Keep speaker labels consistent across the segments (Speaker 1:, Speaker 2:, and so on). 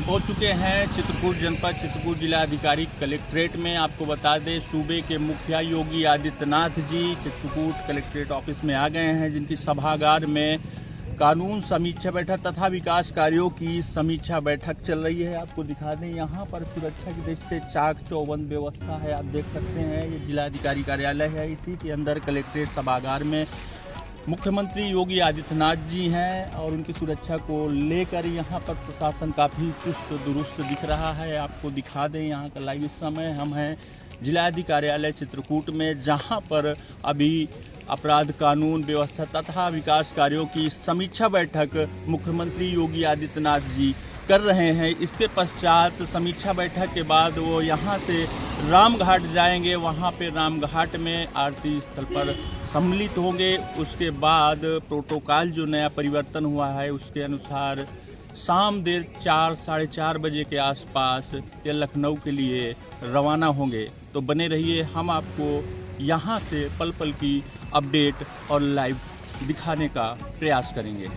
Speaker 1: पहुंच चुके हैं चित्रकूट जनपद चित्रकूट जिलाधिकारी कलेक्ट्रेट में। आपको बता दें, सूबे के मुखिया योगी आदित्यनाथ जी चित्रकूट कलेक्ट्रेट ऑफिस में आ गए हैं, जिनकी सभागार में कानून समीक्षा बैठक तथा विकास कार्यों की समीक्षा बैठक चल रही है। आपको दिखा दें, यहाँ पर सुरक्षा की दृष्टि से चाक चौबंद व्यवस्था है। आप देख सकते हैं, ये जिलाधिकारी कार्यालय है, इसी के अंदर कलेक्ट्रेट सभागार में मुख्यमंत्री योगी आदित्यनाथ जी हैं और उनकी सुरक्षा को लेकर यहाँ पर प्रशासन काफ़ी चुस्त दुरुस्त दिख रहा है। आपको दिखा दें, यहाँ का लाइव इस समय हम हैं जिलाधिकारी कार्यालय चित्रकूट में, जहाँ पर अभी अपराध कानून व्यवस्था तथा विकास कार्यों की समीक्षा बैठक मुख्यमंत्री योगी आदित्यनाथ जी कर रहे हैं। इसके पश्चात समीक्षा बैठक के बाद वो यहाँ से रामघाट जाएंगे। वहाँ पे रामघाट में आरती स्थल पर सम्मिलित होंगे। उसके बाद प्रोटोकॉल जो नया परिवर्तन हुआ है उसके अनुसार शाम देर 4 साढ़े 4 बजे के आसपास ये लखनऊ के लिए रवाना होंगे। तो बने रहिए, हम आपको यहाँ से पल पल की अपडेट और लाइव दिखाने का प्रयास करेंगे।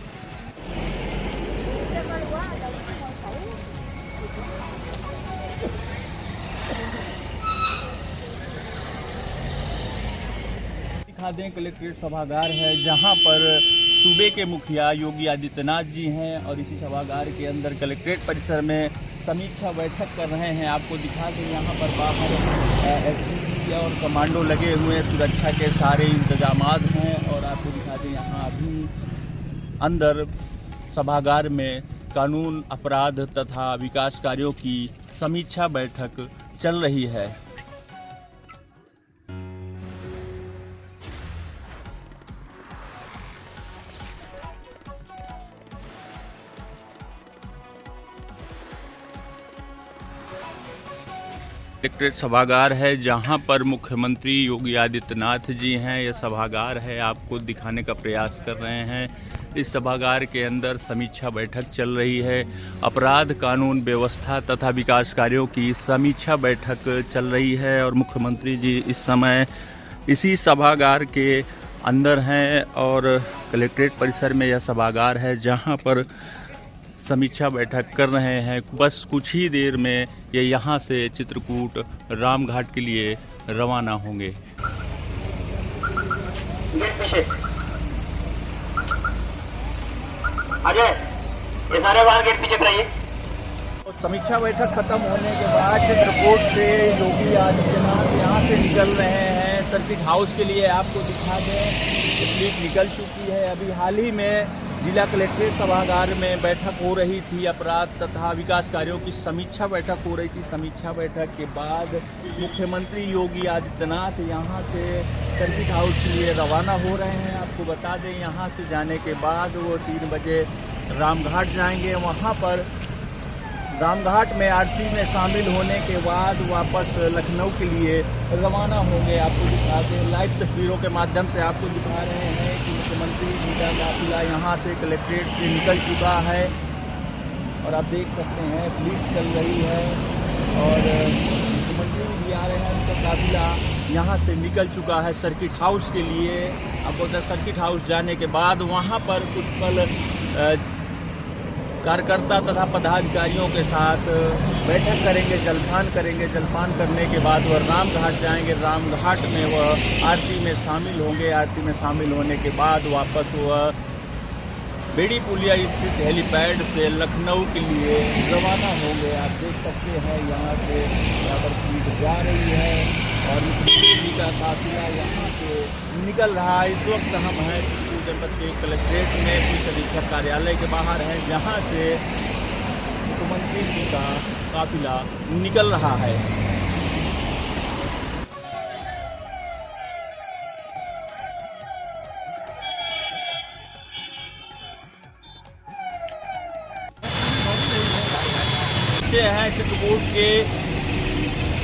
Speaker 1: दिखा दें, कलेक्ट्रेट सभागार है, जहां पर सूबे के मुखिया योगी आदित्यनाथ जी हैं और इसी सभागार के अंदर कलेक्ट्रेट परिसर में समीक्षा बैठक कर रहे हैं। आपको दिखा दें, यहाँ पर बाहर एसपी और कमांडो लगे हुए हैं, सुरक्षा के सारे इंतजामात हैं। और आपको दिखा दें, यहाँ अभी अंदर सभागार में कानून अपराध तथा विकास कार्यों की समीक्षा बैठक चल रही है। कलेक्ट्रेट सभागार है, जहां पर मुख्यमंत्री योगी आदित्यनाथ जी हैं। यह सभागार है, आपको दिखाने का प्रयास कर रहे हैं। इस सभागार के अंदर समीक्षा बैठक चल रही है। अपराध कानून व्यवस्था तथा विकास कार्यों की समीक्षा बैठक चल रही है और मुख्यमंत्री जी इस समय इसी सभागार के अंदर हैं। और कलेक्ट्रेट परिसर में यह सभागार है, जहां पर समीक्षा बैठक कर रहे हैं। बस कुछ ही देर में ये यहाँ से चित्रकूट रामघाट के लिए रवाना होंगे।
Speaker 2: अजय, ये सारे बाहर गेट पीछे कराइए।
Speaker 1: समीक्षा बैठक खत्म होने के बाद चित्रकूट से योगी आदित्यनाथ यहाँ से निकल रहे हैं सर्किट हाउस के लिए। आपको दिखा दें, फ्लीट निकल चुकी है। अभी हाल ही में जिला कलेक्ट्रेट सभागार में बैठक हो रही थी, अपराध तथा विकास कार्यों की समीक्षा बैठक हो रही थी। समीक्षा बैठक के बाद मुख्यमंत्री योगी आदित्यनाथ यहाँ से सर्किट हाउस के लिए रवाना हो रहे हैं। आपको बता दें, यहाँ से जाने के बाद वो 3 बजे रामघाट जाएंगे। वहाँ पर रामघाट में आरती में शामिल होने के बाद वापस लखनऊ के लिए रवाना होंगे। आपको दिखा दें, लाइव तस्वीरों के माध्यम से आपको दिखा रहे हैं कि मुख्यमंत्री जी का काफिला यहाँ से कलेक्ट्रेट से निकल चुका है और आप देख सकते हैं फ्लीट चल रही है और मुख्यमंत्री जी आ रहे हैं। उनका काफिला यहाँ से निकल चुका है सर्किट हाउस के लिए। अब उधर सर्किट हाउस जाने के बाद वहाँ पर कुछ पल कार्यकर्ता तथा पदाधिकारियों के साथ बैठक करेंगे, जलपान करेंगे। जलपान करने के बाद वह रामघाट जाएंगे। रामघाट में वह आरती में शामिल होंगे। आरती में शामिल होने के बाद वापस वह बेड़ी पुलिया स्थित हेलीपैड से लखनऊ के लिए रवाना होंगे। आप देख सकते हैं, यहाँ पर फ्लीट जा रही है और मुख्यमंत्री का काफिला यहाँ से निकल रहा है। इस वक्त हम हैं चित्रकूट जनपद के कलेक्ट्रेट में, पुलिस अधीक्षक कार्यालय के बाहर है, जहाँ से मुख्यमंत्री जी का काफिला निकल रहा है। हैं चित्रकूट के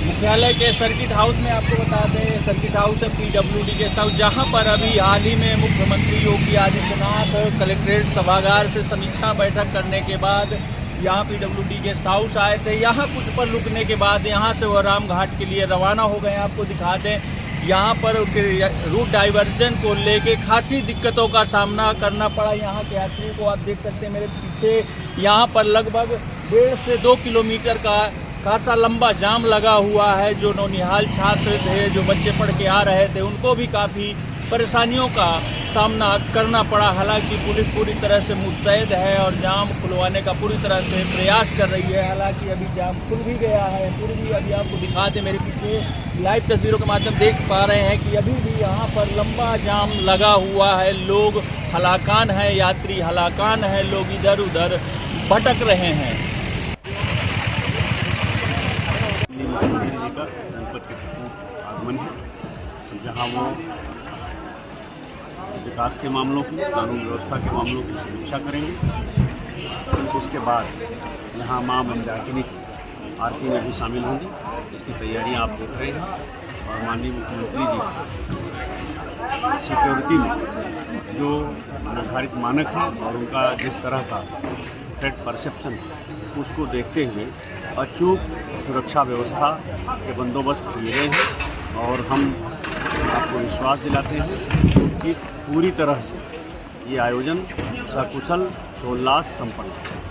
Speaker 1: मुख्यालय के सर्किट हाउस में। आपको बता दें, सर्किट हाउस है PWD गेस्ट हाउस, जहां पर अभी हाल ही में मुख्यमंत्री योगी आदित्यनाथ कलेक्ट्रेट सभागार से समीक्षा बैठक करने के बाद यहाँ PWD गेस्ट हाउस आए थे। यहाँ कुछ पल रुकने के बाद यहाँ से वह रामघाट के लिए रवाना हो गए। आपको दिखा दें, यहाँ पर रूट डाइवर्जन को लेके खासी दिक्कतों का सामना करना पड़ा यहाँ के यात्रियों को। आप देख सकते हैं मेरे पीछे, यहाँ पर लगभग 1.5 से 2 किलोमीटर का खासा लंबा जाम लगा हुआ है। जो नौनिहाल छात्र थे, जो बच्चे पढ़ के आ रहे थे, उनको भी काफ़ी परेशानियों का सामना करना पड़ा। हालांकि पुलिस पूरी तरह से मुस्तैद है और जाम खुलवाने का पूरी तरह से प्रयास कर रही है। हालांकि अभी जाम खुल भी गया है। पूरी भी अभी आपको दिखा दें, मेरे पीछे लाइव तस्वीरों के माध्यम देख पा रहे हैं कि अभी भी यहाँ पर लंबा जाम लगा हुआ है। लोग हलाकान हैं, यात्री हलाकान हैं, लोग इधर उधर भटक रहे हैं।
Speaker 3: आगमन है, जहाँ वो विकास के मामलों की, कानून व्यवस्था के मामलों की समीक्षा करेंगे। उसके बाद यहाँ माँ मंदाकिनी की आरती में भी शामिल होंगी। इसकी तैयारियाँ आप देख रहे हैं। और माननीय मुख्यमंत्री जी सिक्योरिटी में जो निर्धारित मानक हैं और उनका जिस तरह का थ्रेट परसेप्शन है, उसको देखते हुए अचूक सुरक्षा व्यवस्था के बंदोबस्त किए गए हैं। और हम आपको विश्वास दिलाते हैं कि पूरी तरह से ये आयोजन सकुशल सोल्लास संपन्न है।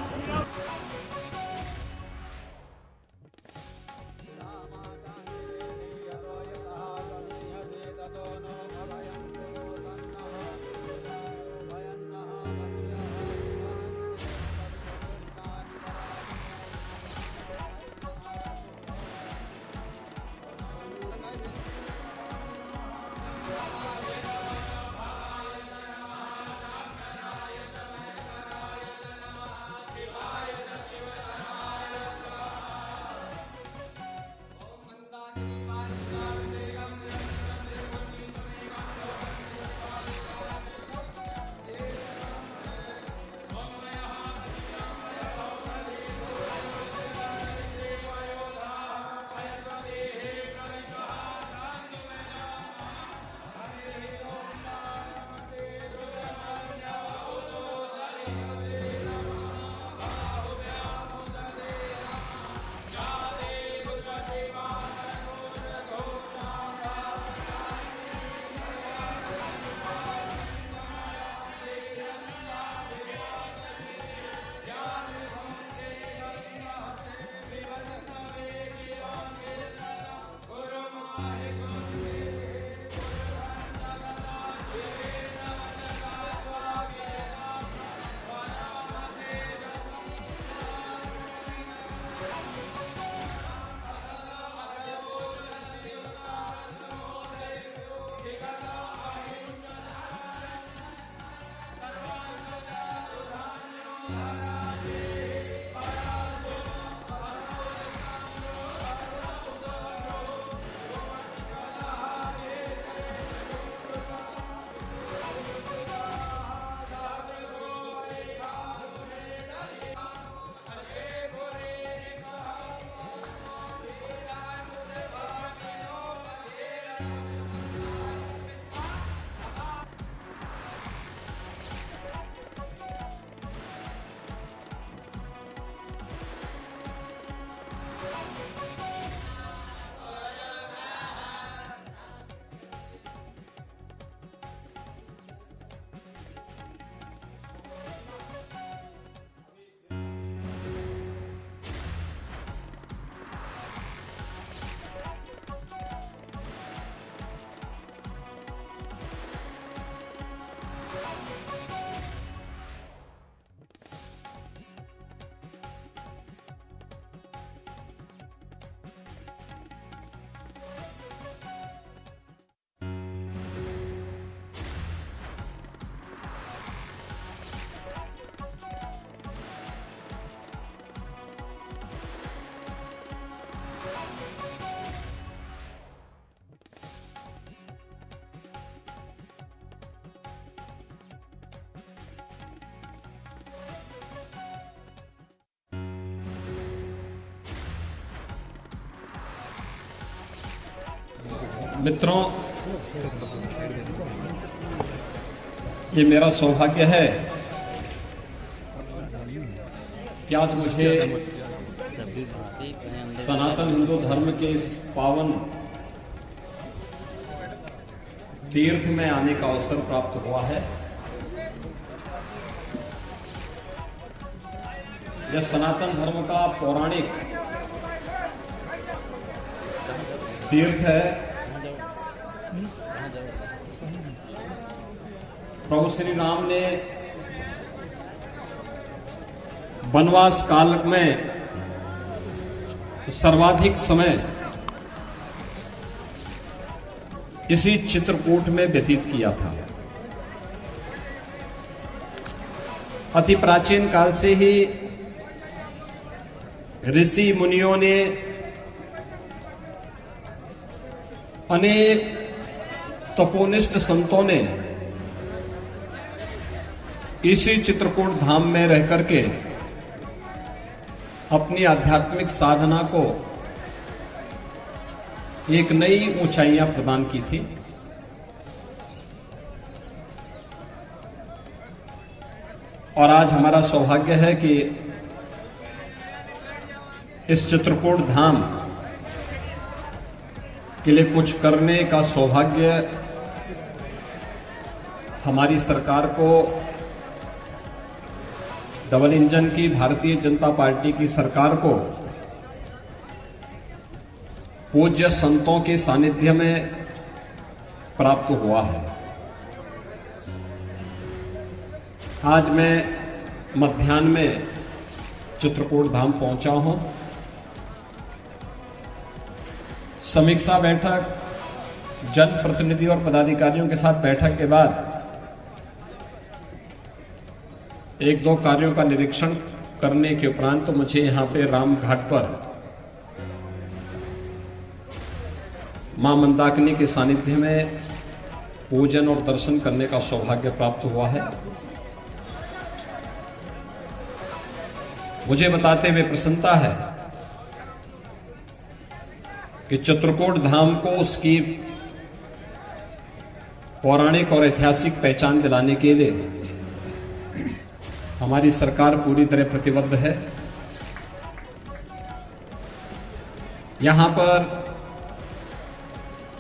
Speaker 4: मित्रों, ये मेरा सौभाग्य है कि आज मुझे सनातन हिंदू धर्म के इस पावन तीर्थ में आने का अवसर प्राप्त हुआ है। यह सनातन धर्म का पौराणिक तीर्थ है। प्रभु श्री राम ने वनवास काल में सर्वाधिक समय इसी चित्रकूट में व्यतीत किया था। अति प्राचीन काल से ही ऋषि मुनियों ने अनेक तपोनिष्ठ संतों ने इसी चित्रकूट धाम में रह करके अपनी आध्यात्मिक साधना को एक नई ऊंचाइयां प्रदान की थी। और आज हमारा सौभाग्य है कि इस चित्रकूट धाम के लिए कुछ करने का सौभाग्य हमारी सरकार को, डबल इंजन की भारतीय जनता पार्टी की सरकार को पूज्य संतों के सानिध्य में प्राप्त हुआ है। आज मैं मध्याह्न में चित्रकूट धाम पहुंचा हूं। समीक्षा बैठक, जनप्रतिनिधि और पदाधिकारियों के साथ बैठक के बाद एक दो कार्यों का निरीक्षण करने के उपरांत तो मुझे यहां पे राम घाट पर मां मंदाकिनी के सानिध्य में पूजन और दर्शन करने का सौभाग्य प्राप्त हुआ है। मुझे बताते हुए प्रसन्नता है कि चित्रकूट धाम को उसकी पौराणिक और ऐतिहासिक पहचान दिलाने के लिए हमारी सरकार पूरी तरह प्रतिबद्ध है। यहां पर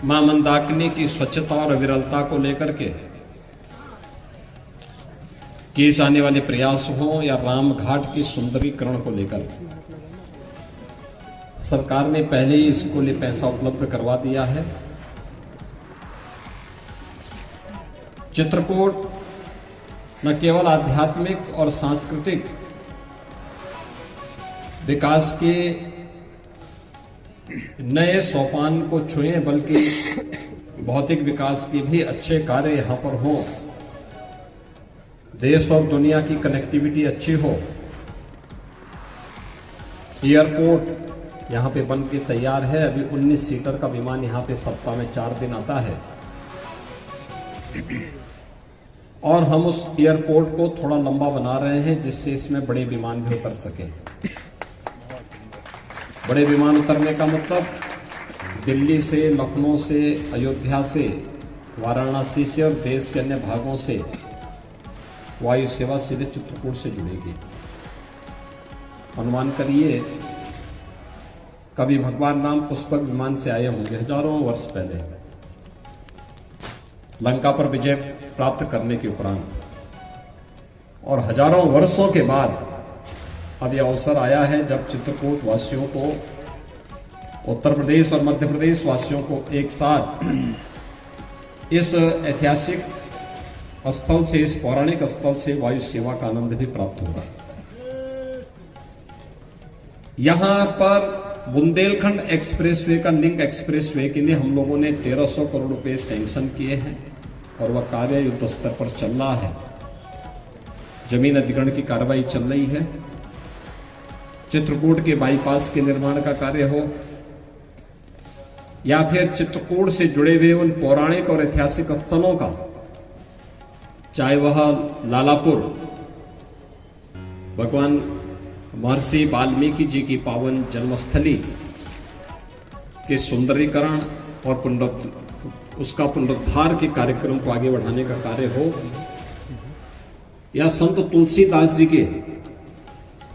Speaker 4: मां मंदाकिनी की स्वच्छता और अविरलता को लेकर के किए जाने वाले प्रयास हों या राम घाट की सुंदरीकरण को लेकर, सरकार ने पहले ही इसको लिए पैसा उपलब्ध करवा दिया है। चित्रकूट न केवल आध्यात्मिक और सांस्कृतिक विकास के नए सोपान को छुए, बल्कि भौतिक विकास के भी अच्छे कार्य यहां पर हों, देश और दुनिया की कनेक्टिविटी अच्छी हो। एयरपोर्ट यहां पे बन के तैयार है। अभी 19 सीटर का विमान यहां पे सप्ताह में 4 दिन आता है और हम उस एयरपोर्ट को थोड़ा लंबा बना रहे हैं जिससे इसमें बड़े विमान भी उतर सके। बड़े विमान उतरने का मतलब दिल्ली से, लखनऊ से, अयोध्या से, वाराणसी से और देश के अन्य भागों से वायु सेवा सीधे चित्रकूट से जुड़ेगी। अनुमान करिए कभी भगवान राम पुष्पक विमान से आए होंगे हजारों वर्ष पहले, लंका पर विजय प्राप्त करने के उपरांत, और हजारों वर्षों के बाद अब यह अवसर आया है जब चित्रकूट वासियों को, उत्तर प्रदेश और मध्य प्रदेश वासियों को एक साथ इस ऐतिहासिक स्थल से, इस पौराणिक स्थल से वायु सेवा का आनंद भी प्राप्त होगा। यहां पर बुंदेलखंड एक्सप्रेसवे का, लिंक एक्सप्रेसवे के लिए हम लोगों ने 1300 करोड़ रुपए सैंक्शन किए हैं और वह कार्य युद्ध स्तर पर चल रहा है। जमीन अधिग्रहण की कार्रवाई चल रही है। चित्रकूट के बाईपास के निर्माण का कार्य हो या फिर चित्रकूट से जुड़े हुए उन पौराणिक और ऐतिहासिक स्थलों का, चाहे वह लालापुर भगवान महर्षि वाल्मीकि जी की पावन जन्मस्थली के सुंदरीकरण और उसका पुनरुद्धार के कार्यक्रम को आगे बढ़ाने का कार्य हो, या संत तुलसीदास जी के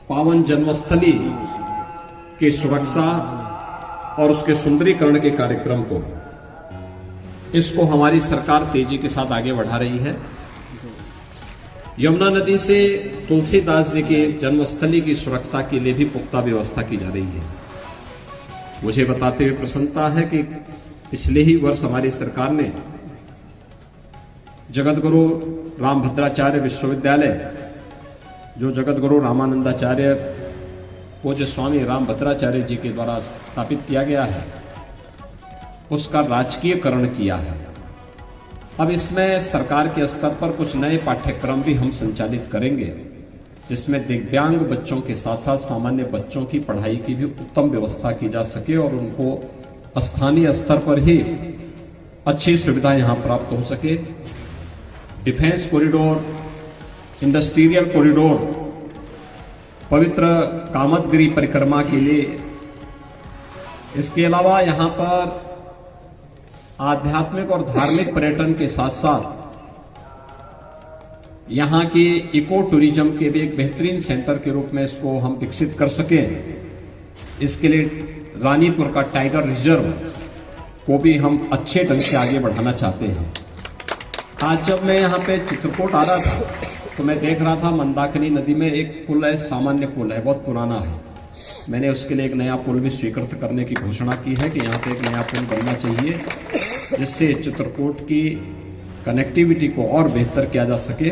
Speaker 4: पावन जन्मस्थली की सुरक्षा और उसके सुंदरीकरण के कार्यक्रम को, इसको हमारी सरकार तेजी के साथ आगे बढ़ा रही है। यमुना नदी से तुलसीदास जी के जन्मस्थली की सुरक्षा के लिए भी पुख्ता व्यवस्था की जा रही है। मुझे बताते हुए प्रसन्नता है कि पिछले ही वर्ष हमारी सरकार ने जगतगुरु रामभद्राचार्य विश्वविद्यालय, जो जगतगुरु रामानंदाचार्य पूज्य स्वामी रामभद्राचार्य जी के द्वारा स्थापित किया गया है, उसका राजकीयकरण किया है। अब इसमें सरकार के स्तर पर कुछ नए पाठ्यक्रम भी हम संचालित करेंगे, जिसमें दिव्यांग बच्चों के साथ साथ सामान्य बच्चों की पढ़ाई की भी उत्तम व्यवस्था की जा सके और उनको स्थानीय स्तर पर ही अच्छी सुविधा यहां प्राप्त हो सके। डिफेंस कॉरिडोर, इंडस्ट्रियल कॉरिडोर, पवित्र कामतगिरी परिक्रमा के लिए, इसके अलावा यहां पर आध्यात्मिक और धार्मिक पर्यटन के साथ साथ यहां के इको टूरिज्म के भी एक बेहतरीन सेंटर के रूप में इसको हम विकसित कर सकें। इसके लिए रानीपुर का टाइगर रिजर्व को भी हम अच्छे ढंग से आगे बढ़ाना चाहते हैं। आज जब मैं यहाँ पे चित्रकूट आ रहा था तो मैं देख रहा था मंदाकिनी नदी में एक पुल है, सामान्य पुल है, बहुत पुराना है। मैंने उसके लिए एक नया पुल भी स्वीकृत करने की घोषणा की है कि यहाँ पे एक नया पुल बनना चाहिए, जिससे चित्रकूट की कनेक्टिविटी को और बेहतर किया जा सके।